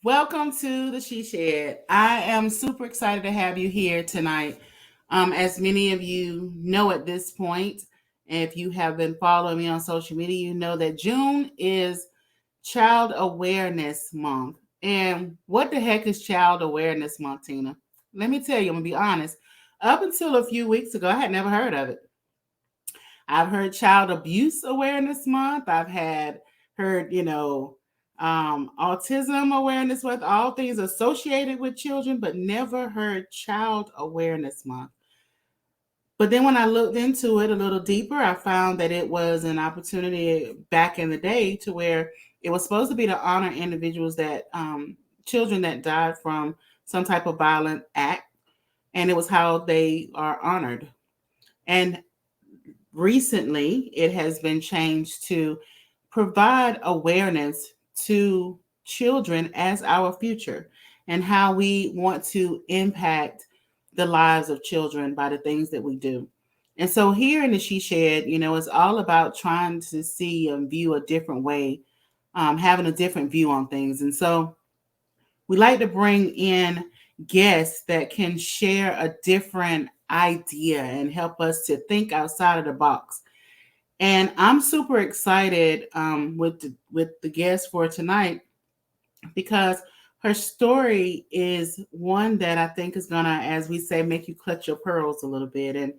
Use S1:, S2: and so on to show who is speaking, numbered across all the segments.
S1: Welcome to the SheShed. I am super excited to have you here tonight. As many of you know at this point, if you have been following me on social media, you know that June is Child Awareness Month. And what the heck is Child Awareness Month, Tina? Let me tell you, I'm going to be honest. Up until a few weeks ago, I had never heard of it. I've heard Child Abuse Awareness Month. I've had heard, autism awareness month, all things associated with children, but never heard Child Awareness Month. But then when I looked into it a little deeper, I found that it was an opportunity back in the day to where it was supposed to be to honor individuals that, children that died from some type of violent act, and it was how they are honored. And recently, it has been changed to provide awareness to children as our future and how we want to impact the lives of children by the things that we do. And so here in the She Shed, it's all about trying to see and view a different way, having a different view on things. And so we like to bring in guests that can share a different idea and help us to think outside of the box. And I'm super excited with the guest for tonight because her story is one that I think is gonna, as we say, make you clutch your pearls a little bit,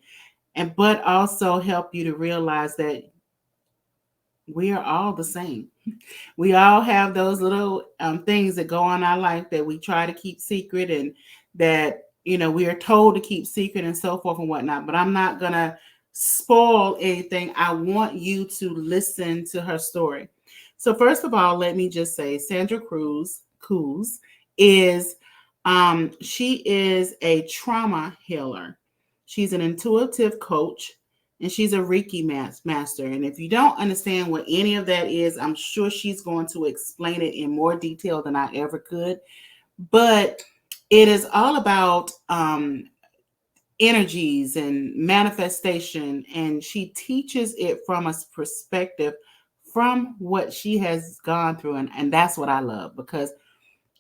S1: and but also help you to realize that we are all the same. We all have those little things that go on in our life that we try to keep secret, and that we are told to keep secret and so forth and whatnot. But I'm not gonna spoil anything. I want you to listen to her story. So first of all, let me just say Sandra Crooze is she is a trauma healer. She's an intuitive coach, and she's a Reiki master. And if you don't understand what any of that is, I'm sure she's going to explain it in more detail than I ever could. But it is all about energies and manifestation, and she teaches it from a perspective from what she has gone through. And that's what I love, because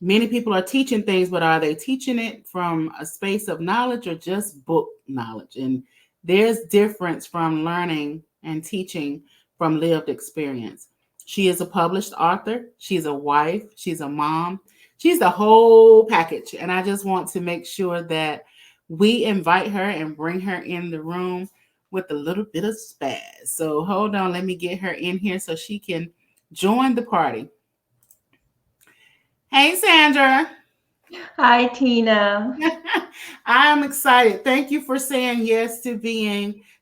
S1: many people are teaching things, but are they teaching it from a space of knowledge or just book knowledge? And there's difference from learning and teaching from lived experience. She is a published author. She's a wife. She's a mom. She's the whole package. And I just want to make sure that we invite her and bring her in the room with a little bit of spaz. So hold on, let me get her in here so she can join the party. Hey, Sandra.
S2: Hi, Tina.
S1: I am excited. Thank you for saying yes to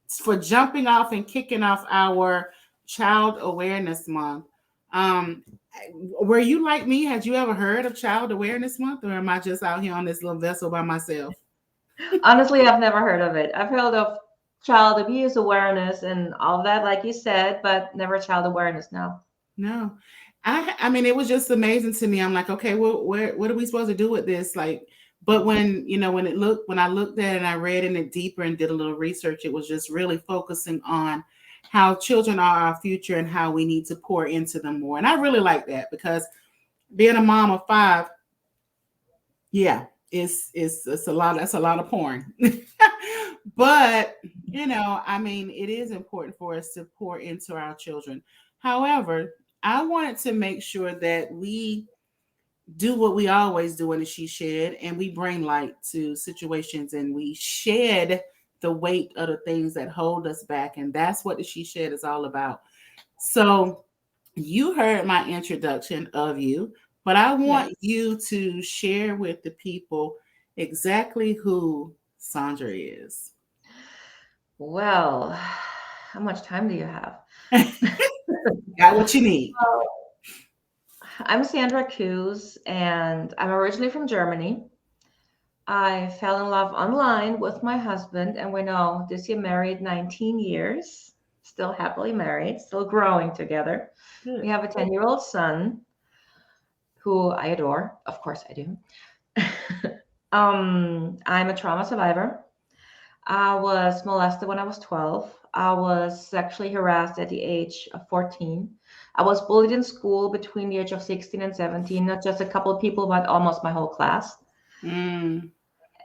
S1: for jumping off and kicking off our Child Awareness Month. Um, were you like me? Had you ever heard of Child Awareness Month, or am I just out here on this little vessel by myself?
S2: Honestly, I've never heard of it. I've heard of child abuse awareness and all that, like you said, but never child awareness. No.
S1: No. I mean, it was just amazing to me. I'm like, okay, well, what are we supposed to do with this? Like, but when I looked at it and I read in it deeper and did a little research, it was just really focusing on how children are our future and how we need to pour into them more. And I really like that, because being a mom of five, yeah, it's a lot. That's a lot of pouring. But I mean, it is important for us to pour into our children. However, I wanted to make sure that we do what we always do in the She Shed, and we bring light to situations, and we shed the weight of the things that hold us back. And that's what the She Shed is all about. So you heard my introduction of you, but I want
S2: Yes.
S1: you to share with the people exactly who Sandra is.
S2: Well, how much time do you have?
S1: Got what you need.
S2: I'm Sandra Crooze, and I'm originally from Germany. I fell in love online with my husband, and we're now this year married 19 years, still happily married, still growing together. We
S1: Good.
S2: have a 10-year-old son who I adore. Of course, I do. I'm a trauma survivor. I was molested when I was 12. I was sexually harassed at the age of 14. I was bullied in school between the age of 16 and 17, not just a couple of people, but almost my whole class.
S1: Mm.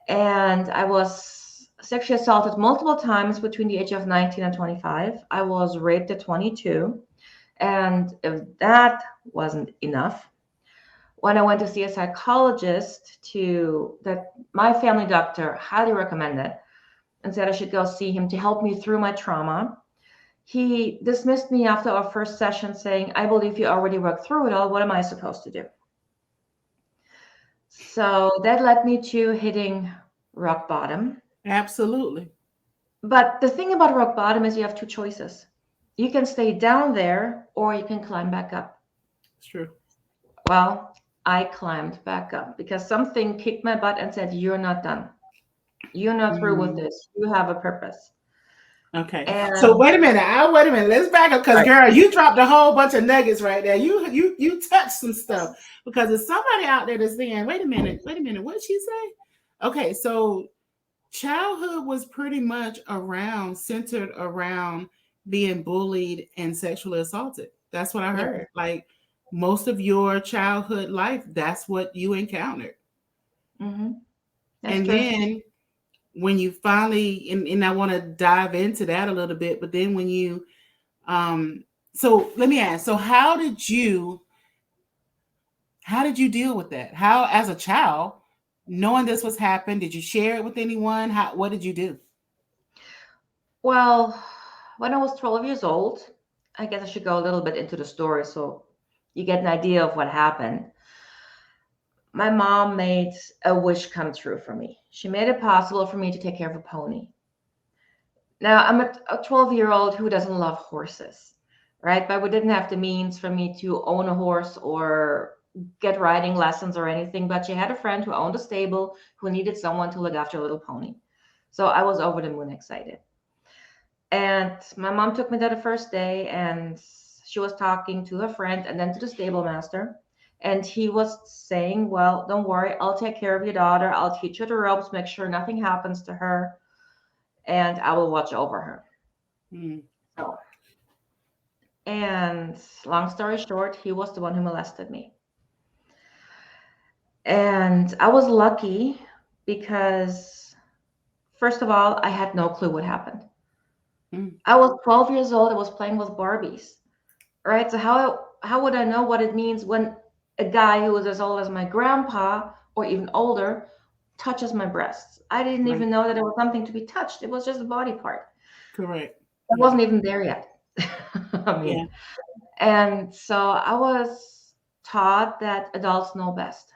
S2: And I was sexually assaulted multiple times between the age of 19 and 25. I was raped at 22. And if that wasn't enough, when I went to see a psychologist to that my family doctor highly recommended and said I should go see him to help me through my trauma, he dismissed me after our first session saying, I believe you already worked through it all. What am I supposed to do? So that led me to hitting rock bottom.
S1: Absolutely.
S2: But the thing about rock bottom is you have two choices. You can stay down there or you can climb back up.
S1: It's true.
S2: Well, I climbed back up because something kicked my butt and said, you're not done. You're not through with
S1: Mm.
S2: this. You have a purpose.
S1: Okay. So
S2: And
S1: wait a minute. Wait a minute. Let's back up because
S2: right.
S1: girl, you dropped a whole bunch of nuggets right there. You touched some stuff because there's somebody out there that's saying, wait a minute, what'd she say? Okay, so childhood was pretty much centered around being bullied and sexually assaulted. That's what I
S2: Yeah,
S1: heard. Like most of your childhood life, that's what you encountered.
S2: hmm that's
S1: And
S2: true.
S1: then when you finally and I want to dive into that a little bit, but then when you so let me ask, so how did you deal with that? How as a child, knowing this was happening, did you share it with anyone? What did you do?
S2: Well, when I was 12 years old, I guess I should go a little bit into the story so you get an idea of what happened. My mom made a wish come true for me. She made it possible for me to take care of a pony. Now, I'm a 12-year-old who doesn't love horses, right? But we didn't have the means for me to own a horse or get riding lessons or anything. But she had a friend who owned a stable who needed someone to look after a little pony. So I was over the moon excited. And my mom took me there the first day and she was talking to her friend and then to the stable master. And he was saying, well, don't worry, I'll take care of your daughter. I'll teach her the ropes, make sure nothing happens to her, and I will watch over her.
S1: Hmm.
S2: So, and long story short, he was the one who molested me. And I was lucky because, first of all, I had no clue what happened.
S1: Hmm.
S2: I was 12 years old. I was playing with Barbies, right? So how would I know what it means when a guy who was as old as my grandpa or even older touches my breasts? I didn't
S1: Right.
S2: even know that it was something to be touched. It was just a body part.
S1: Correct.
S2: I
S1: Yeah.
S2: wasn't even there yet. I
S1: Yeah.
S2: mean, and so I was taught that adults know best.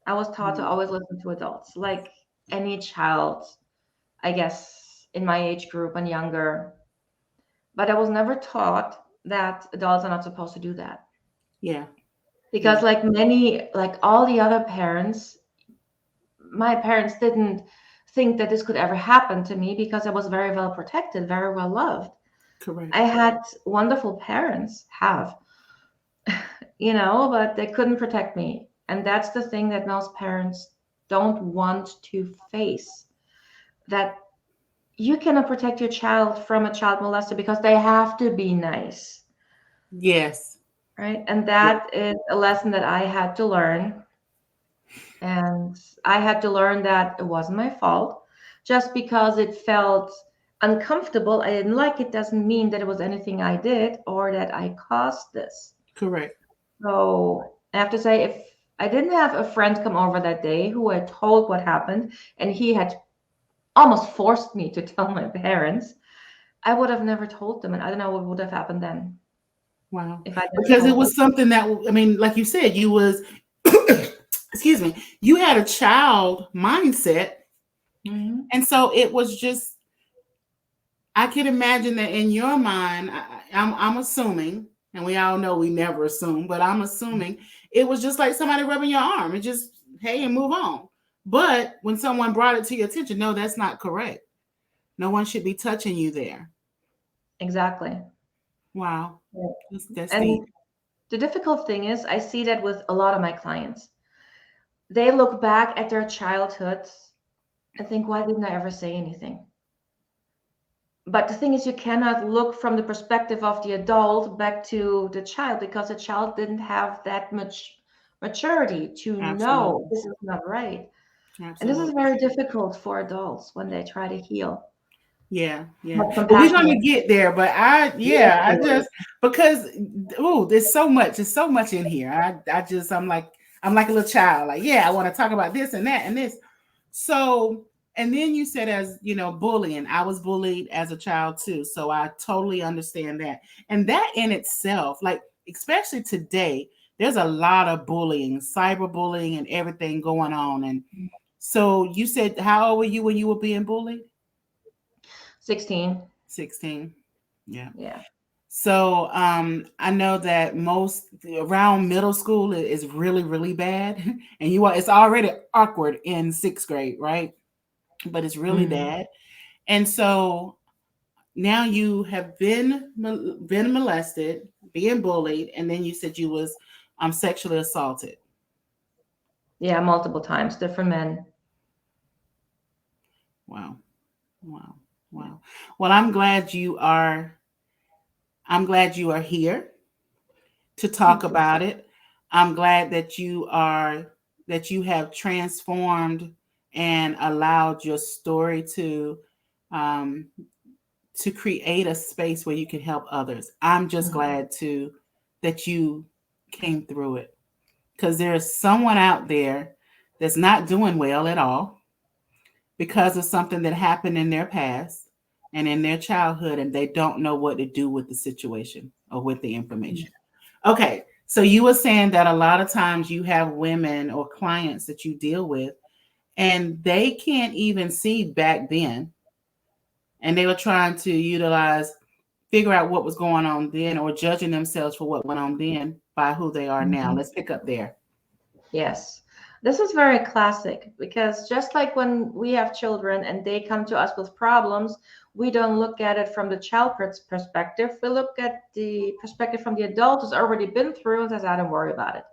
S2: I was taught to
S1: Hmm.
S2: always listen to adults, like any child, I guess, in my age group and younger. But I was never taught that adults are not supposed to do that.
S1: Yeah.
S2: Because,
S1: Yeah.
S2: like all the other parents, my parents didn't think that this could ever happen to me because I was very well protected, very well loved.
S1: Correct.
S2: I had wonderful parents, have, but they couldn't protect me. And that's the thing that most parents don't want to face, that you cannot protect your child from a child molester because they have to be nice,
S1: Yes.
S2: right? And
S1: Yeah.
S2: that is a lesson that I had to learn. And I had to learn that it wasn't my fault. Just because it felt uncomfortable, I didn't like it, doesn't mean that it was anything I did or that I caused this.
S1: Correct.
S2: So I have to say, if I didn't have a friend come over that day who I told what happened, and he had almost forced me to tell my parents, I would have never told them. And I don't know what would have happened then
S1: Wow.
S2: if I never
S1: Because it
S2: told them.
S1: was something that I mean, like you said, you was excuse me, you had a child mindset,
S2: Hmm.
S1: and so it was just I can imagine that in your mind, I'm assuming, and we all know we never assume, but I'm assuming it was just like somebody rubbing your arm and just, hey, and move on. But when someone brought it to your attention, no, that's not correct. No one should be touching you there.
S2: Exactly.
S1: Wow.
S2: Yeah.
S1: That's
S2: And
S1: deep.
S2: the difficult thing is, I see that with a lot of my clients. They look back at their childhoods and think, why didn't I ever say anything? But the thing is, you cannot look from the perspective of the adult back to the child because the child didn't have that much maturity to know
S1: Absolutely.
S2: this is not right. And this is
S1: Absolutely.
S2: very difficult for adults when they try to heal.
S1: Yeah, yeah.
S2: Have
S1: Well, we're
S2: compassion
S1: gonna
S2: with
S1: get there, but
S2: yes,
S1: I just because there's so much, there's so much in here. I'm like a little child. Like, yeah, I want to talk about this and that and this. So, and then you said, as you know, bullying. I was bullied as a child too, so I totally understand that. And that in itself, like especially today, there's a lot of bullying, cyberbullying, and everything going on. And so, you said, how old were you when you were being bullied?
S2: 16.
S1: 16. Yeah.
S2: Yeah.
S1: So I know that most around middle school is really, really bad. And it's already awkward in sixth grade, right? But it's really
S2: Mhm.
S1: bad. And so now you have been molested, being bullied, and then you said you was sexually assaulted.
S2: Yeah, multiple times, different men.
S1: Wow. Wow.
S2: Yeah.
S1: Wow. Well, I'm glad you are here to talk
S2: Thank you.
S1: about it. I'm glad that you have transformed and allowed your story um, to create a space where you can help others. I'm just
S2: Mhm.
S1: glad to that you came through it because there's someone out there that's not doing well at all because of something that happened in their past and in their childhood, and they don't know what to do with the situation or with the information. Okay, so you were saying that a lot of times you have women or clients that you deal with, and they can't even see back then, and they were trying to figure out what was going on then, or judging themselves for what went on then by who they are now.
S2: Mhm.
S1: Let's pick up there.
S2: Yes. This is very classic because just like when we have children and they come to us with problems, we don't look at it from the child's perspective. We look at the perspective from the adult who's already been through and says, I don't worry about it.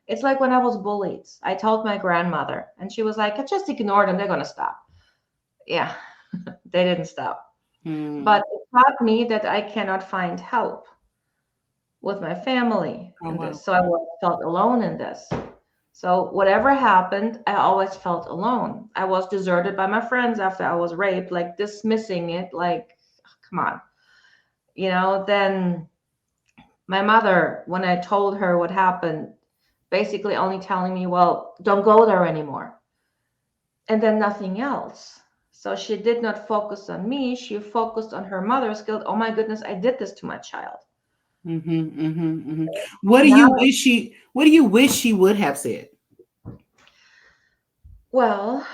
S2: It's like when I was bullied. I told my grandmother, and she was like, just ignore them, they're going to stop. Yeah, they didn't stop.
S1: Hmm.
S2: But it taught me that I cannot find help with my family
S1: Oh
S2: in
S1: wow.
S2: this. So felt alone in this. So whatever happened, I always felt alone. I was deserted by my friends after I was raped, like dismissing it, like, come on. Then my mother, when I told her what happened, basically only telling me, well, don't go there anymore. And then nothing else. So she did not focus on me. She focused on her mother's guilt. Oh my goodness, I did this to my child.
S1: Mm-hmm, mm-hmm, mm-hmm.
S2: Now,
S1: What do you wish she would have said?
S2: well,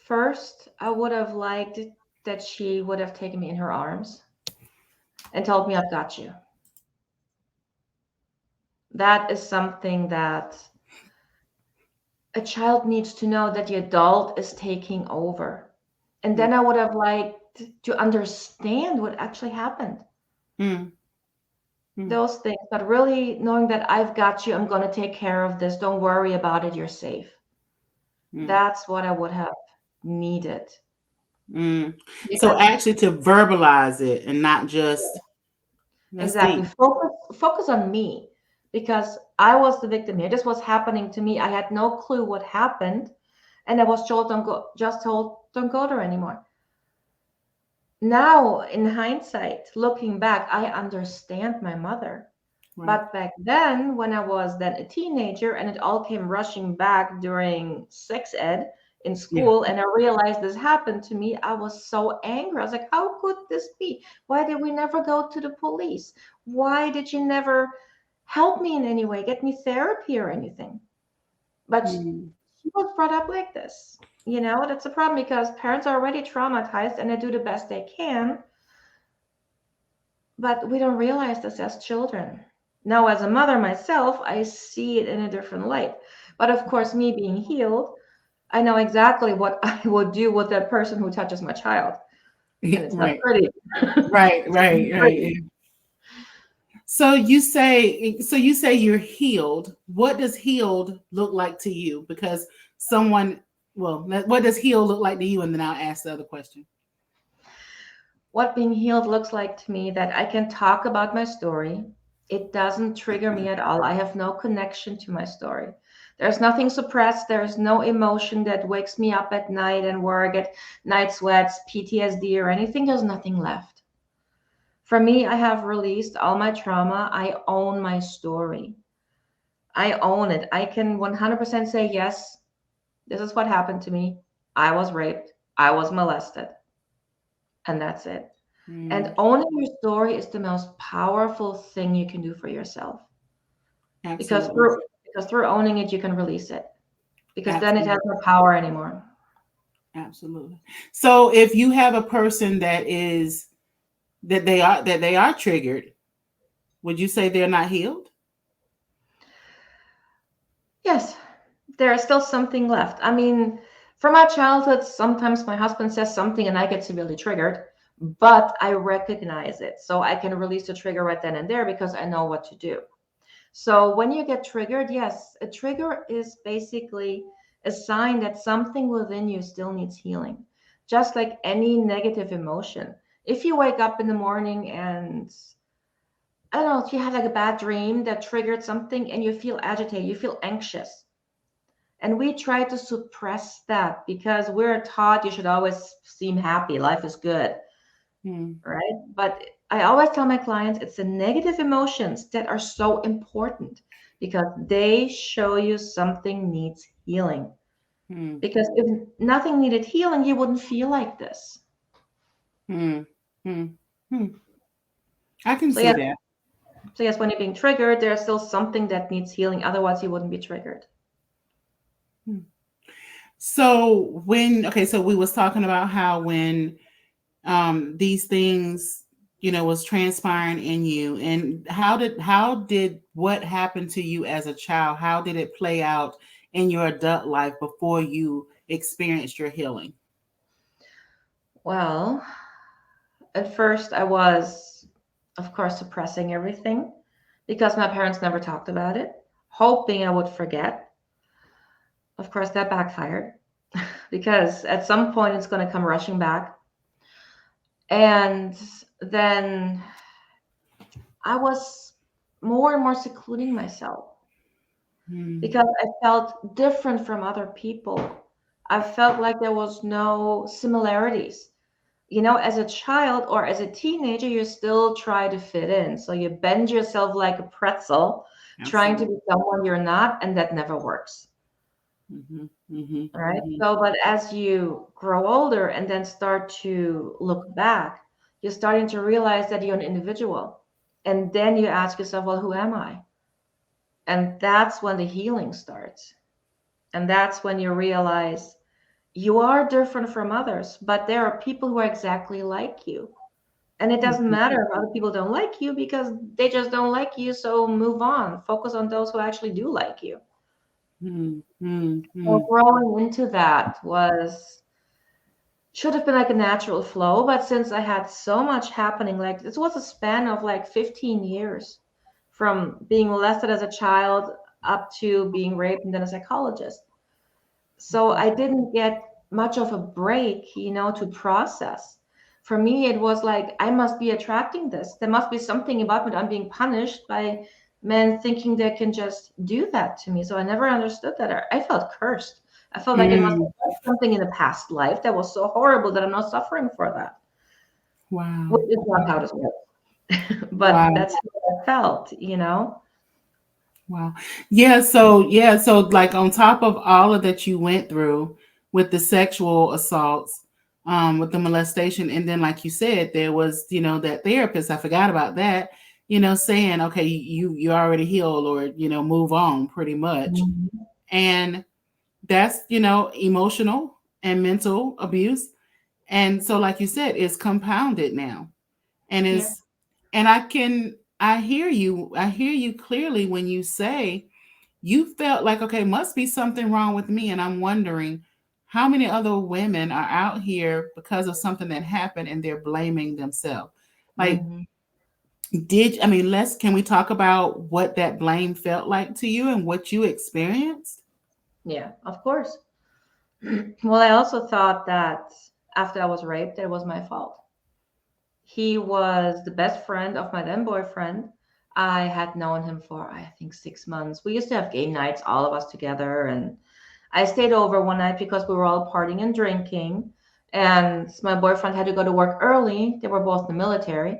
S2: first, I would have liked that she would have taken me in her arms and told me, I've got you. That is something that a child needs to know that the adult is taking over. And then I would have liked to understand what actually happened.
S1: Mm-hmm.
S2: Those things, but really knowing that I've got you, I'm going to take care of this. Don't worry about it. You're safe.
S1: Mm-hmm.
S2: That's what I would have needed.
S1: Mm. So
S2: Because
S1: actually to verbalize it and not just that's
S2: exactly,
S1: deep.
S2: focus on me because I was the victim here. This was happening to me. I had no clue what happened, and I was told don't go there anymore. Now, in hindsight, looking back, I understand my mother.
S1: Right.
S2: But back then, when I was then a teenager and it all came rushing back during sex ed in
S1: Yeah.
S2: school, and I realized this happened to me, I was so angry. I was like, how could this be? Why did we never go to the police? Why did you never help me in any way, get me therapy or anything? But
S1: Mm.
S2: she was brought up like this. That's a problem because parents are already traumatized and they do the best they can, but we don't realize this as children. Now, as a mother myself, I see it in a different light. But of course, me being healed, I know exactly what I would do with that person who touches my child. And it's not
S1: Right.
S2: pretty.
S1: Right.
S2: It's not
S1: Right. Right.
S2: pretty.
S1: Yeah. So you say you're healed. What does healed look like to you? Because what does healed look like to you? And then I'll ask the other question.
S2: What being healed looks like to me, that I can talk about my story. It doesn't trigger me at all. I have no connection to my story. There's nothing suppressed. There's no emotion that wakes me up at night and where I get night sweats, PTSD, or anything. There's nothing left. For me, I have released all my trauma. I own my story. I own it. I can 100% say, yes, this is what happened to me. I was raped. I was molested. And that's it. And
S1: Mm,
S2: owning your story is the most powerful thing you can do for yourself. Because
S1: absolutely.
S2: through owning it, you can release it. Because then it has
S1: Absolutely.
S2: no power anymore.
S1: Absolutely. So if you have a person that they are triggered, would you say they're not healed?
S2: Yes, there is still something left. I mean, from my childhood, sometimes my husband says something and I get severely triggered, but I recognize it. So I can release the trigger right then and there because I know what to do. So when you get triggered, yes, a trigger is basically a sign that something within you still needs healing, just like any negative emotion. If you wake up in the morning and I don't know, if you have like a bad dream that triggered something and you feel agitated, you feel anxious. And we try to suppress that because we're taught you should always seem happy, life is good,
S1: Mm,
S2: right? But I always tell my clients it's the negative emotions that are so important because they show you something needs healing.
S1: mm,
S2: Because if nothing needed healing, you wouldn't feel like this.
S1: mm, mm, mm. I can
S2: So
S1: see
S2: yes,
S1: that.
S2: when you're being triggered, there's still something that needs healing. Otherwise, you wouldn't be triggered.
S1: Mm. So when okay, so we was talking about how when these things was transpiring in you, and how did what happened to you as a child, how did it play out in your adult life before you experienced your healing?
S2: Well, at first, I was, of course, suppressing everything because my parents never talked about it, hoping I would forget. Of course, that backfired because at some point it's going to come rushing back. And then I was more and more secluding myself
S1: Mm,
S2: because I felt different from other people. I felt like there was no similarities. You know, as a child or as a teenager, you still try to fit in. So you bend yourself like a pretzel, trying to
S1: absolutely.
S2: be someone you're not, and that never works.
S1: Hmm. Hmm.
S2: Right.
S1: Hmm.
S2: So, but as you grow older and then start to look back, you're starting to realize that you're an individual. And then you ask yourself, well, who am I? And that's when the healing starts. And that's when you realize you are different from others, but there are people who are exactly like you. And it doesn't matter if other people don't like you because they just don't like you. So move on. Focus on those who actually do like you.
S1: Hmm. Hmm.
S2: So
S1: Hmm.
S2: growing into that was should have been like a natural flow, but since I had so much happening, like this was a span of like 15 years from being molested as a child up to being raped and then a psychologist. So I didn't get much of a break, to process. For me, it was like, I must be attracting this. There must be something about me that I'm being punished by men thinking they can just do that to me. So I never understood that. I felt cursed. I felt like it must
S1: Mm.
S2: have done something in the past life that was so horrible that I'm not suffering for that, which
S1: Wow.
S2: is not how this works. But
S1: Wow.
S2: that's how I felt.
S1: Wow. Yeah, so like on top of all of that you went through with the sexual assaults, with the molestation, and then like you said, there was, that therapist, I forgot about that, saying, okay, you're already healed, or, move on pretty much.
S2: Mhm.
S1: And that's, emotional and mental abuse. And so like you said, it's compounded now. And
S2: Yeah.
S1: is and I hear you clearly when you say you felt like, okay, must be something wrong with me. And I'm wondering how many other women are out here because of something that happened and they're blaming themselves. Like,
S2: Hmm.
S1: can we talk about what that blame felt like to you and what you experienced?
S2: Yeah, of course. Well, I also thought that after I was raped, it was my fault. He was the best friend of my then boyfriend. I had known him for, I think, 6 months. We used to have game nights, all of us together. And I stayed over one night because we were all partying and drinking. And my boyfriend had to go to work early. They were both in the military.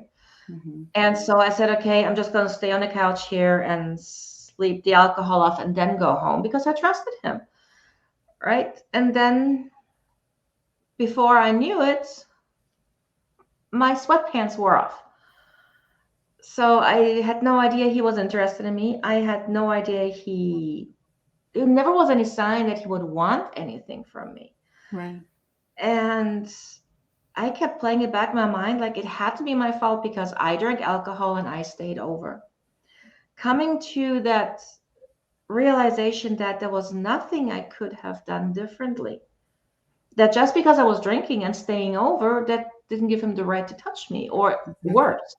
S1: Mhm.
S2: And so I said, okay, I'm just going to stay on the couch here and sleep the alcohol off and then go home because I trusted him. Right. And then before I knew it, my sweatpants wore off. So I had no idea he was interested in me. I had no idea there never was any sign that he would want anything from me.
S1: Right.
S2: And I kept playing it back in my mind like it had to be my fault because I drank alcohol and I stayed over. Coming to that realization that there was nothing I could have done differently. That just because I was drinking and staying over, that didn't give him the right to touch me, or
S1: Mhm.
S2: worse,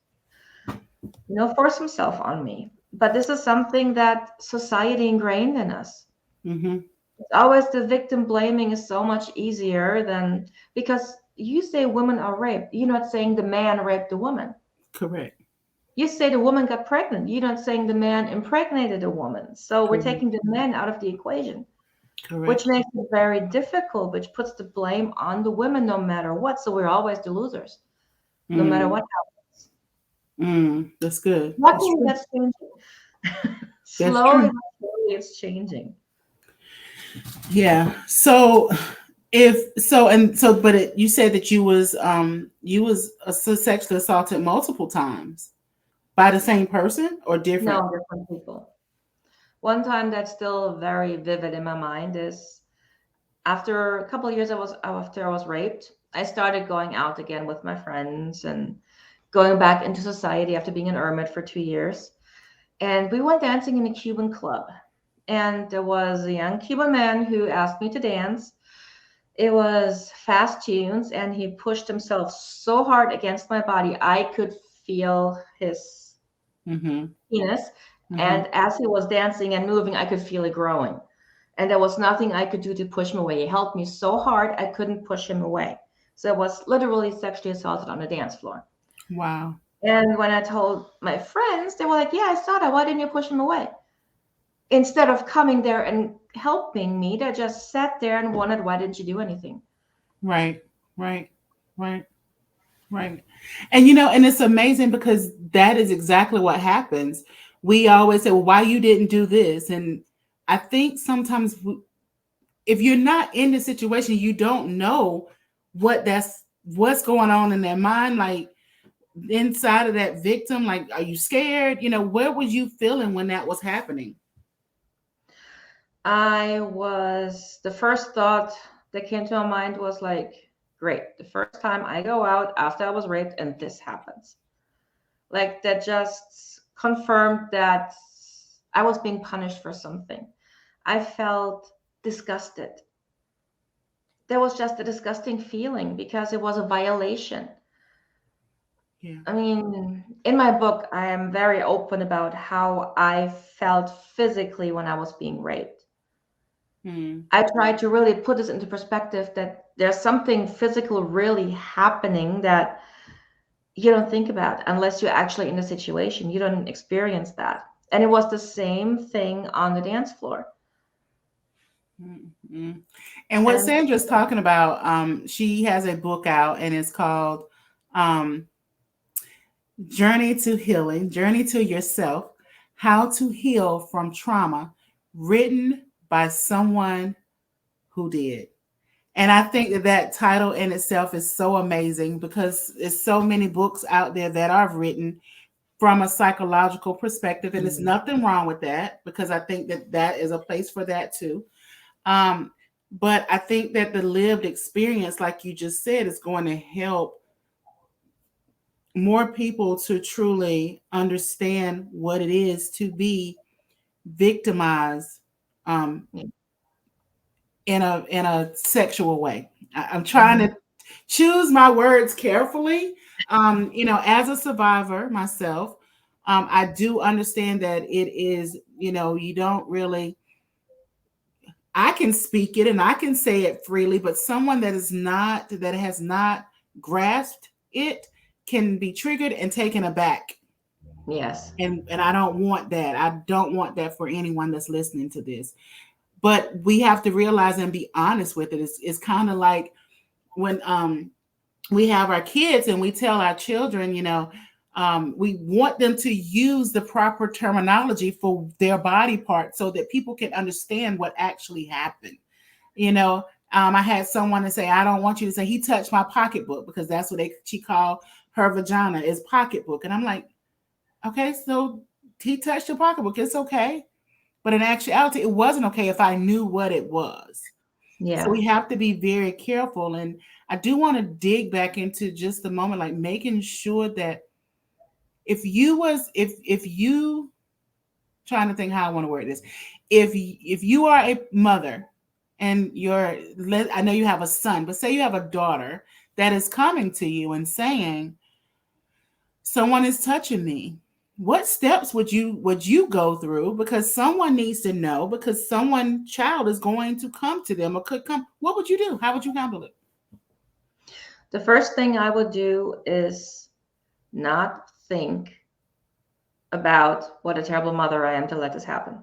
S2: force himself on me. But this is something that society ingrained in us.
S1: Mhm.
S2: It's always the victim blaming is so much easier than because you say women are raped. You're not saying the man raped the woman.
S1: Correct.
S2: You say the woman got pregnant. You're not saying the man impregnated a woman. So we're
S1: Correct.
S2: taking the man out of the equation, which
S1: Correct.
S2: makes it very difficult, which puts the blame on the women no matter what. So we're always the losers, no matter
S1: Mm.
S2: what happens.
S1: That's good. That's
S2: Luckily,
S1: true.
S2: that's changing.
S1: That's
S2: Slowly
S1: true.
S2: but surely, it's changing.
S1: Yeah. So if so and so but you said that you was sexually assaulted multiple times by the same person or different?
S2: No, different people. One time that's still very vivid in my mind is after a couple of years after I was raped, I started going out again with my friends and going back into society after being an hermit for 2 years. And we went dancing in a Cuban club. And there was a young Cuban man who asked me to dance. It was fast tunes, and he pushed himself so hard against my body, I could feel his
S1: Mhm.
S2: penis.
S1: Mhm.
S2: And as he was dancing and moving, I could feel it growing. And there was nothing I could do to push him away. He held me so hard, I couldn't push him away. So I was literally sexually assaulted on the dance floor.
S1: Wow.
S2: And when I told my friends, they were like, yeah, I saw that. Why didn't you push him away? Instead of coming there and helping me, they just sat there and wondered, why didn't you do anything?
S1: Right. Right. Right. Right. And and it's amazing because that is exactly what happens. We always say, well, why you didn't do this? And I think sometimes if you're not in the situation, you don't know what's going on in their mind, like inside of that victim. Like, are you scared? Where was you feeling when that was happening?
S2: The first thought that came to my mind was like, great, the first time I go out after I was raped and this happens. Like that just confirmed that I was being punished for something. I felt disgusted. There was just a disgusting feeling because it was a violation.
S1: Yeah.
S2: I mean, in my book, I am very open about how I felt physically when I was being raped.
S1: Hmm.
S2: I try to really put this into perspective that there's something physical really happening that you don't think about unless you're actually in the situation. You don't experience that. And it was the same thing on the dance floor.
S1: Mm-hmm. And what
S2: And
S1: Sandra's talking about, she has a book out and it's called um, Journey to Healing, Journey to Yourself, How to Heal from Trauma, written by someone who did. And I think that title in itself is so amazing because there's so many books out there that are written from a psychological perspective, and there's
S2: mm,
S1: nothing wrong with that because I think that is a place for that too. Um, but I think that the lived experience, like you just said, is going to help more people to truly understand what it is to be victimized um,
S2: yeah.
S1: in a sexual way. I'm trying
S2: Mhm.
S1: to choose my words carefully. As a survivor myself, I do understand that it is, you don't really, I can speak it and I can say it freely, but someone that has not grasped it, can be triggered and taken aback.
S2: Yes.
S1: And I don't want that. I don't want that for anyone that's listening to this. But we have to realize and be honest with it. It's kind of like when we have our kids and we tell our children, we want them to use the proper terminology for their body part so that people can understand what actually happened. You know, I had someone to say, I don't want you to say he touched my pocketbook, because that's what she called her vagina is pocketbook. And I'm like, okay, so he touched your pocketbook. It's okay. But in actuality, it wasn't okay if I knew what it was. So
S2: Yeah.
S1: we have to be very careful. And I do want to dig back into just the moment, like making sure that if you trying to think how I want to word this, if you are a mother and I know you have a son, but say you have a daughter that is coming to you and saying, someone is touching me, what steps would you go through, because someone needs to know, because someone child is going to come to them or could come, what would you do, how would you handle it?
S2: The first thing I would do is not think about what a terrible mother I am to let this happen.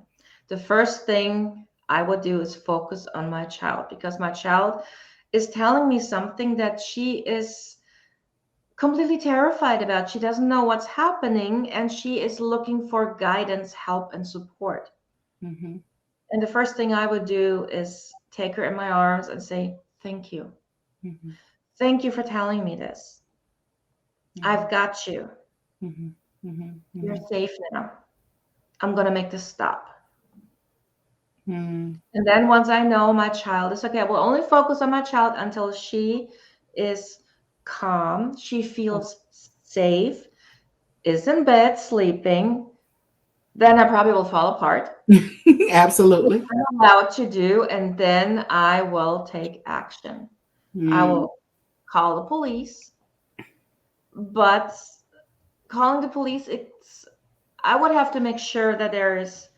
S2: The first thing I would do is focus on my child, because my child is telling me something that she is completely terrified about. She doesn't know what's happening and she is looking for guidance, help, and support.
S1: Mm-hmm.
S2: And the first thing I would do is take her in my arms and say, thank you.
S1: Mm-hmm.
S2: Thank you for telling me this.
S1: Mm-hmm.
S2: I've got you.
S1: Mm-hmm. Mm-hmm.
S2: You're
S1: Mm-hmm.
S2: safe now. I'm going to make this stop.
S1: Mm-hmm.
S2: And then once I know my child is okay, I will only focus on my child until she is calm, she feels safe, is in bed sleeping. Then I probably will fall apart, which
S1: Absolutely.
S2: I'm allowed to do. And then I will take action. I
S1: Mm.
S2: will call the police, but calling the police, I would have to make sure that there is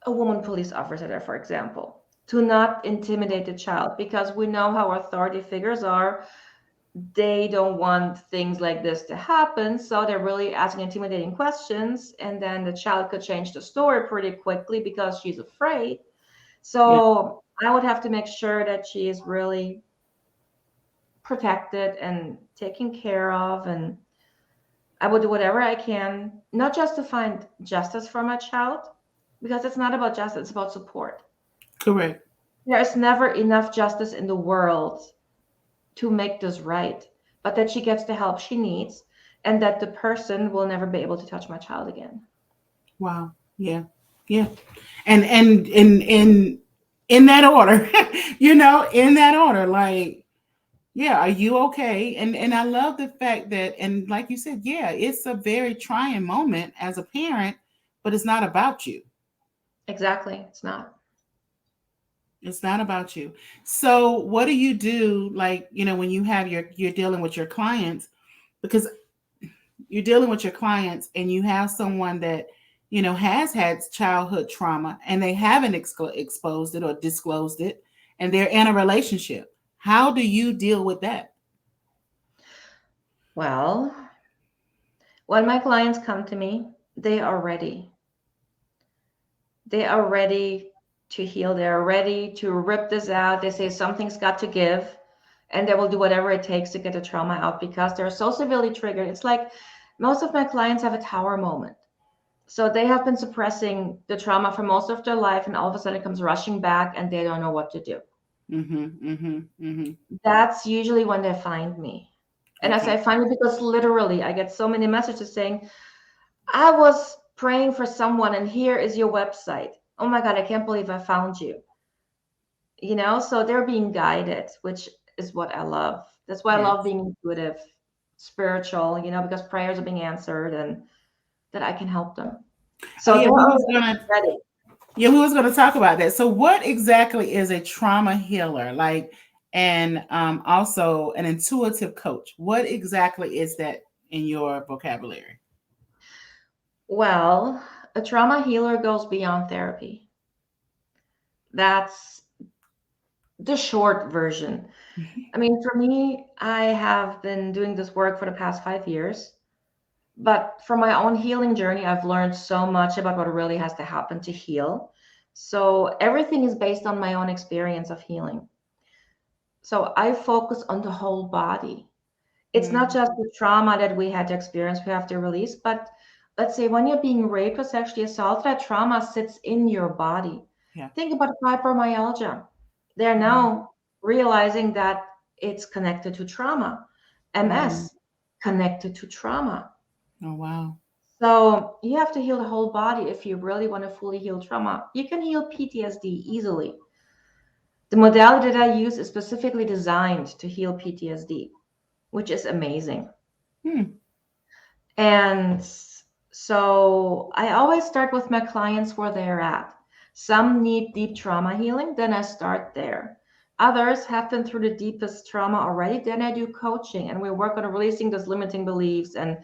S2: a woman police officer there, for example, to not intimidate the child, because we know how authority figures are. They don't want things like this to happen, so they're really asking intimidating questions, and then the child could change the story pretty quickly because she's afraid.
S1: Yeah.
S2: So I would have to make sure that she is really protected and taken care of, and I would do whatever I can, not just to find justice for my child, because it's not about justice, it's about support.
S1: Correct.
S2: There's never enough justice in the world to make this right, but that she gets the help she needs and that the person will never be able to touch my child again.
S1: Wow. Yeah. Yeah. And in that order, in that order, like, yeah, are you okay? And I love the fact that, and like you said, yeah, it's a very trying moment as a parent, but it's not about you.
S2: Exactly. It's not.
S1: It's not about you. So what do you do, like, when you're dealing with your clients, because you're dealing with your clients and you have someone that has had childhood trauma and they haven't exposed it or disclosed it, and they're in a relationship, how do you deal with that?
S2: Well, when my clients come to me, they are ready. They are ready to heal. They are ready to rip this out. They say something's got to give, and they will do whatever it takes to get the trauma out because they're so severely triggered. It's like most of my clients have a tower moment. So they have been suppressing the trauma for most of their life, and all of a sudden it comes rushing back, and they don't know what to do.
S1: Mm-hmm. Mm-hmm. Mm-hmm.
S2: That's usually when they find me. And I
S1: Okay.
S2: say find me because literally I get so many messages saying, I was praying for someone, and here is your website. Oh my God, I can't believe I found you. So they're being guided, which is what I love. That's why I love
S1: Yes.
S2: being intuitive, spiritual, because prayers are being answered and that I can help them.
S1: Oh
S2: So
S1: yeah,
S2: they're
S1: we was
S2: already
S1: gonna
S2: ready.
S1: yeah, we was gonna talk about that. So what exactly is a trauma healer? Like, and also an intuitive coach. What exactly is that in your vocabulary?
S2: Well, a trauma healer goes beyond therapy. That's the short version. I mean, for me, I have been doing this work for the past 5 years. But from my own healing journey, I've learned so much about what really has to happen to heal. So everything is based on my own experience of healing. So I focus on the whole body. It's not
S1: Mm,
S2: just the trauma that we had to experience, we have to release, but let's say when you're being raped or sexually assaulted, that trauma sits in your body.
S1: yeah.
S2: Think about fibromyalgia. They're
S1: Mm,
S2: now realizing that it's connected to trauma.
S1: mm.
S2: MS, connected to trauma.
S1: Oh, wow.
S2: So you have to heal the whole body if you really want to fully heal trauma. You can heal PTSD easily. The modality that I use is specifically designed to heal PTSD, which is amazing.
S1: Hmm.
S2: And so I always start with my clients where they're at. Some need deep trauma healing, then I start there. Others have been through the deepest trauma already, then I do coaching and we work on releasing those limiting beliefs and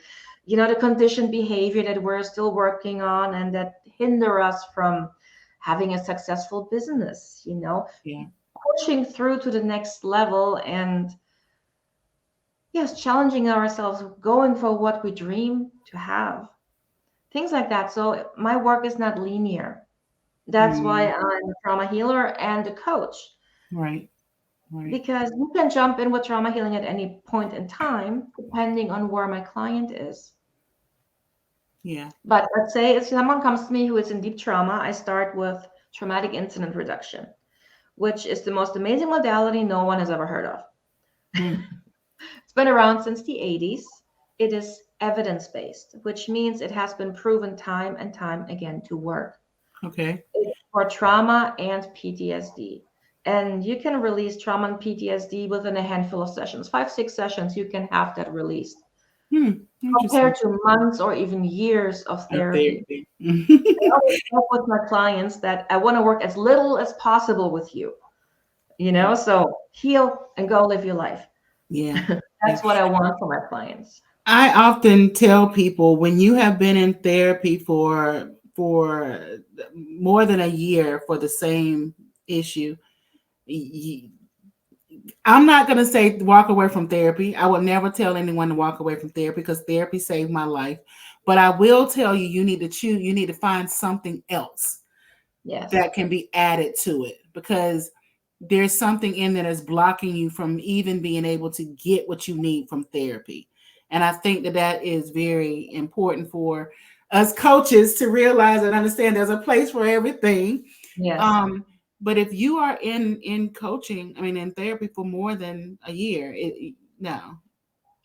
S2: the conditioned behavior that we're still working on and that hinder us from having a successful business,
S1: Yeah.
S2: pushing through to the next level and yes, challenging ourselves, going for what we dream to have, things like that. So my work is not linear. That's why
S1: Mm,
S2: I'm a trauma healer and a coach,
S1: right. Right.
S2: because you can jump in with trauma healing at any point in time, depending on where my client is.
S1: Yeah.
S2: But let's say if someone comes to me who is in deep trauma, I start with traumatic incident reduction, which is the most amazing modality no one has ever heard of.
S1: Mm,
S2: It's been around since the 80s. It is evidence based, which means it has been proven time and time again to work.
S1: okay.
S2: It's for trauma and PTSD. And you can release trauma and PTSD within a handful of sessions, 5, 6 sessions, you can have that released
S1: Hmm. Interesting.
S2: compared to months or even years of
S1: Of
S2: therapy.
S1: therapy.
S2: I always work with my clients that I want to work as little as possible with you, so heal and go live your life.
S1: Yeah. Yeah.
S2: That's what I want for my clients.
S1: I often tell people when you have been in therapy for more than a year for the same issue, y- I'm not going to say walk away from therapy. I would never tell anyone to walk away from therapy because therapy saved my life. But I will tell you, you need to choose, you need to find something else
S2: Yes.
S1: that can be added to it because there's something in there that's blocking you from even being able to get what you need from therapy. And I think that that is very important for us coaches to realize and understand there's a place for everything.
S2: Yes.
S1: Um, but if you are in coaching, I mean in therapy for more than a year, no,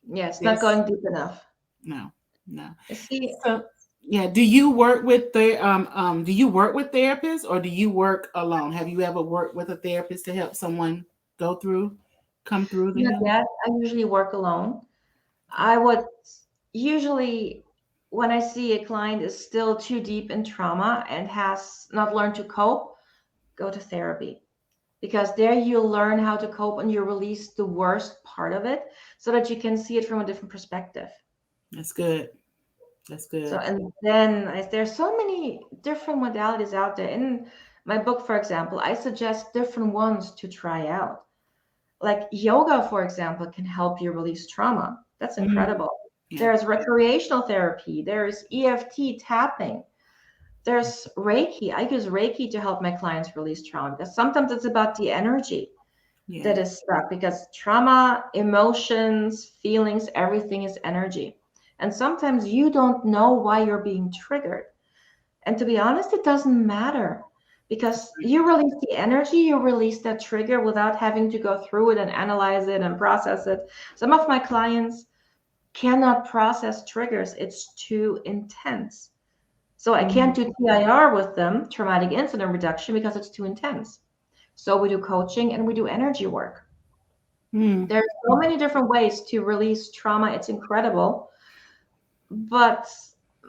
S2: Yes. Not
S1: this
S2: going deep enough.
S1: no, no.
S2: See,
S1: So yeah, do you work with the do you work with therapists or do you work alone? Have you ever worked with a therapist to help someone go through come through the
S2: not
S1: healing?
S2: yet. I usually work alone.
S1: Okay.
S2: I would usually, when I see a client is still too deep in trauma and has not learned to cope, go to therapy. Because there you learn how to cope and you release the worst part of it so that you can see it from a different perspective.
S1: That's good. That's
S2: So,
S1: good.
S2: and then there's so many different modalities out there. In my book, for example, I suggest different ones to try out. Like yoga, for example, can help you release trauma. That's
S1: Mm,
S2: incredible.
S1: yeah.
S2: There's recreational therapy, there's EFT tapping, there's Reiki. I use Reiki to help my clients release trauma because sometimes it's about the energy
S1: Yeah.
S2: that is stuck because trauma, emotions, feelings, everything is energy. And sometimes you don't know why you're being triggered. And to be honest, it doesn't matter because you release the energy, you release that trigger without having to go through it and analyze it and process it. Some of my clients cannot process triggers, it's too intense. So I can't
S1: Mm,
S2: do TIR with them, traumatic incident reduction, because it's too intense. So we do coaching and we do energy work.
S1: mm.
S2: There's so many different ways to release trauma. It's incredible. But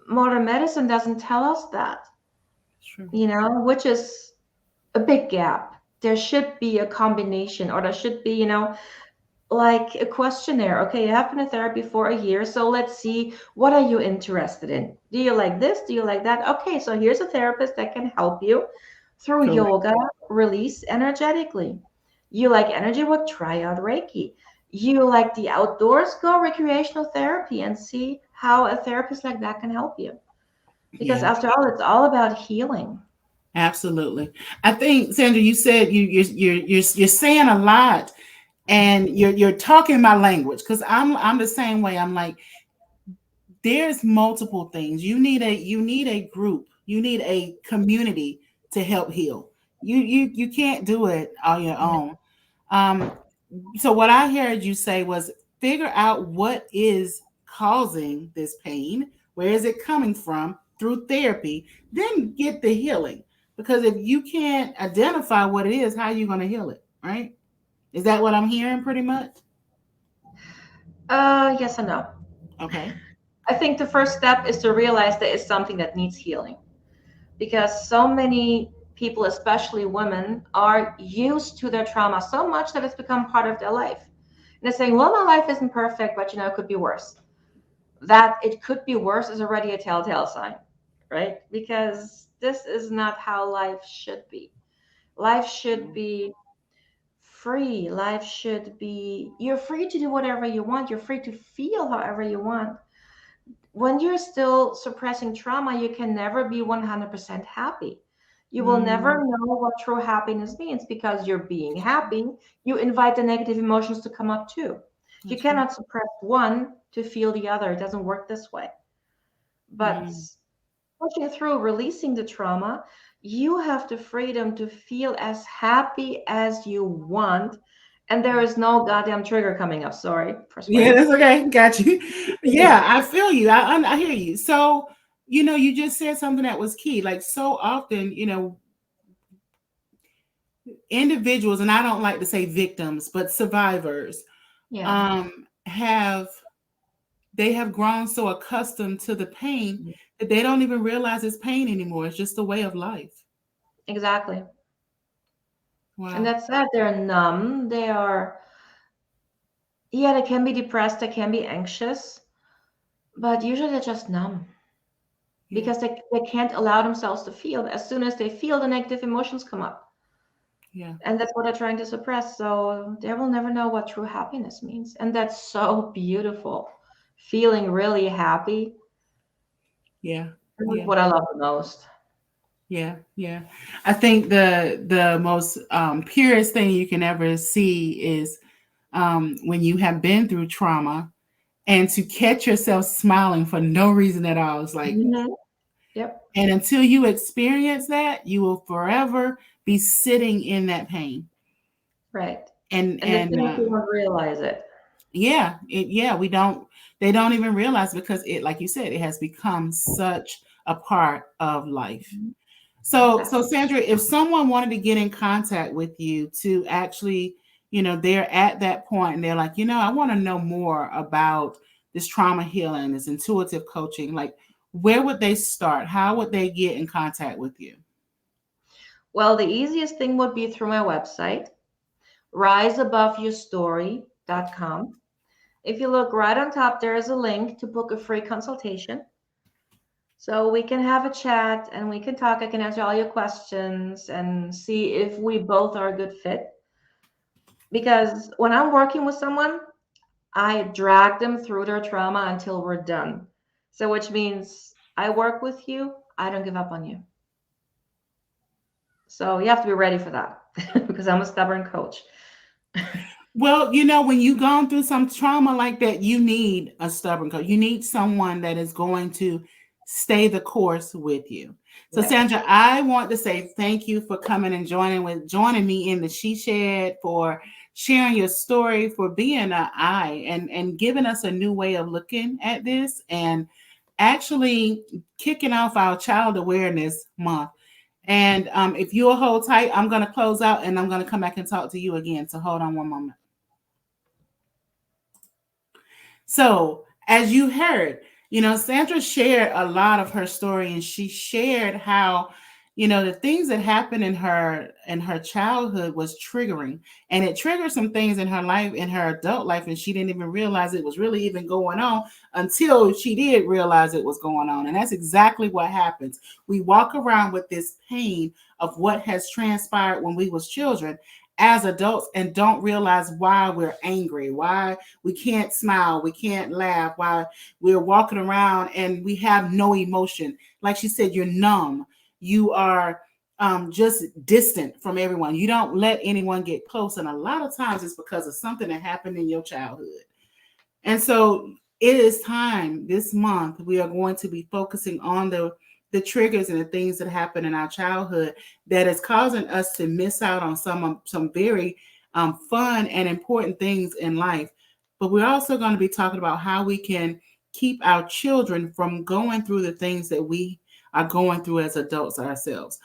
S2: modern medicine doesn't tell us that,
S1: Sure.
S2: which is a big gap. There should be a combination, or there should be, like a questionnaire. Okay, you have been in therapy for a year, so let's see, what are you interested in? Do you like this? Do you like that? Okay, so here's a therapist that can help you through
S1: Correct.
S2: yoga, release energetically. You like energy work, try out Reiki. You like the outdoors, go recreational therapy and see how a therapist like that can help you. Because
S1: Yeah,
S2: after all, it's all about healing.
S1: absolutely. I think Sandra, you said you're saying a lot, and you're talking my language because I'm the same way. I'm like, there's multiple things. You need a group. You need a community to help heal. You can't do it on your own. Um, so what I heard you say was figure out what is causing this pain. Where is it coming from through therapy? Then get the healing. Because if you can't identify what it is, how are you going to heal it? Right? Is that what I'm hearing pretty much?
S2: Yes and no.
S1: Okay.
S2: I think the first step is to realize that it's something that needs healing because so many people, especially women, are used to their trauma so much that it's become part of their life. And they're saying, well, my life isn't perfect, but it could be worse. That it could be worse is already a telltale sign, right? Because this is not how life should be. Life should be free. Life should be, you're free to do whatever you want. You're free to feel however you want. When you're still suppressing trauma, you can never be 100% happy. You will never
S1: Mm,
S2: know what true happiness means because you're being happy. You invite the negative emotions to come up too. You
S1: that's true.
S2: cannot suppress one to feel the other. It doesn't work this way. But
S1: Mm,
S2: pushing through, releasing the trauma, you have the freedom to feel as happy as you want. And there is no goddamn trigger coming up. Sorry for
S1: yeah,
S2: swearing.
S1: that's okay. Got you. Yeah, I feel you. I hear you. So, you just said something that was key. Like so often, individuals, and I don't like to say victims, but survivors,
S2: Yeah,
S1: have they have grown so accustomed to the pain that they don't even realize it's pain anymore. It's just a way of life.
S2: exactly. And
S1: Wow.
S2: that's sad. They're numb. They are, yeah, they can be depressed, they can be anxious, but usually they're just numb
S1: Yeah.
S2: because they can't allow themselves to feel. As soon as they feel, the negative emotions come up.
S1: Yeah.
S2: And that's what they're trying to suppress. So they will never know what true happiness means. And that's so beautiful. Feeling really happy.
S1: Yeah.
S2: That's
S1: Yeah.
S2: what I love the most.
S1: Yeah, yeah. I think the most purest thing you can ever see is when you have been through trauma and to catch yourself smiling for no reason at all. It's like,
S2: Hmm. Yep.
S1: and until you experience that, you will forever be sitting in that pain.
S2: Right.
S1: And
S2: And the
S1: and
S2: thing is, you won't realize it.
S1: yeah, we don't. They don't even realize because it, like you said, it has become such a part of life.
S2: Mhm.
S1: So
S2: Exactly.
S1: Sandra, if someone wanted to get in contact with you to actually, they're at that point and they're like, I want to know more about this trauma healing, this intuitive coaching, like where would they start? How would they get in contact with you?
S2: Well, the easiest thing would be through my website, riseaboveyourstory.com. If you look right on top, there is a link to book a free consultation. So we can have a chat and we can talk. I can answer all your questions and see if we both are a good fit. Because when I'm working with someone, I drag them through their trauma until we're done. So, which means I work with you, I don't give up on you. So, you have to be ready for that because I'm a stubborn coach.
S1: Well, when you've gone through some trauma like that, you need a stubborn coach. You need someone that is going to stay the course with you. So,
S2: Yes.
S1: Sandra, I want to say thank you for coming and joining me in the She Shed, for sharing your story, for being an eye and giving us a new way of looking at this, and actually kicking off our Child Awareness Month. And if you'll hold tight, I'm going to close out and I'm going to come back and talk to you again. So hold on one moment. So, as you heard, Sandra shared a lot of her story, and she shared how, the things that happened in her childhood was triggering, and it triggered some things in her life, in her adult life, and she didn't even realize it was really even going on until she did realize it was going on. And that's exactly what happens. We walk around with this pain of what has transpired when we was children, as adults and don't realize why we're angry, why we can't smile, we can't laugh, why we're walking around and we have no emotion. Like she said, you're numb. You are just distant from everyone. You don't let anyone get close. And a lot of times it's because of something that happened in your childhood. And so it is time this month we are going to be focusing on the triggers and the things that happen in our childhood that is causing us to miss out on some very fun and important things in life. But we're also going to be talking about how we can keep our children from going through the things that we are going through as adults ourselves.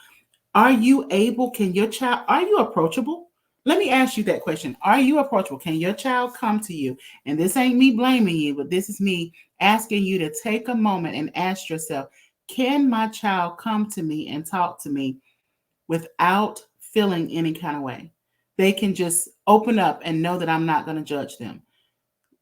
S1: Are you able? Can your child? Are you approachable? Let me ask you that question. Are you approachable? Can your child come to you? And this ain't me blaming you, but this is me asking you to take a moment and ask yourself, can my child come to me and talk to me without feeling any kind of way? They can just open up and know that I'm not going to judge them.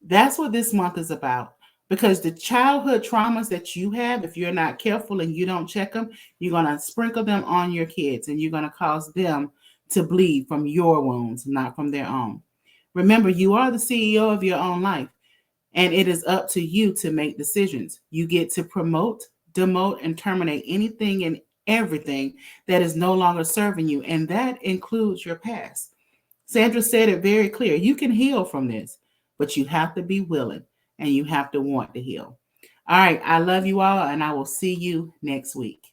S1: That's what this month is about. Because the childhood traumas that you have, if you're not careful and you don't check them, you're going to sprinkle them on your kids and you're going to cause them to bleed from your wounds, not from their own. Remember, you are the CEO of your own life, and it is up to you to make decisions. You get to promote, demote, and terminate anything and everything that is no longer serving you, and that includes your past. Sandra said it very clear. You can heal from this, but you have to be willing and you have to want to heal. All right. I love you all, and I will see you next week.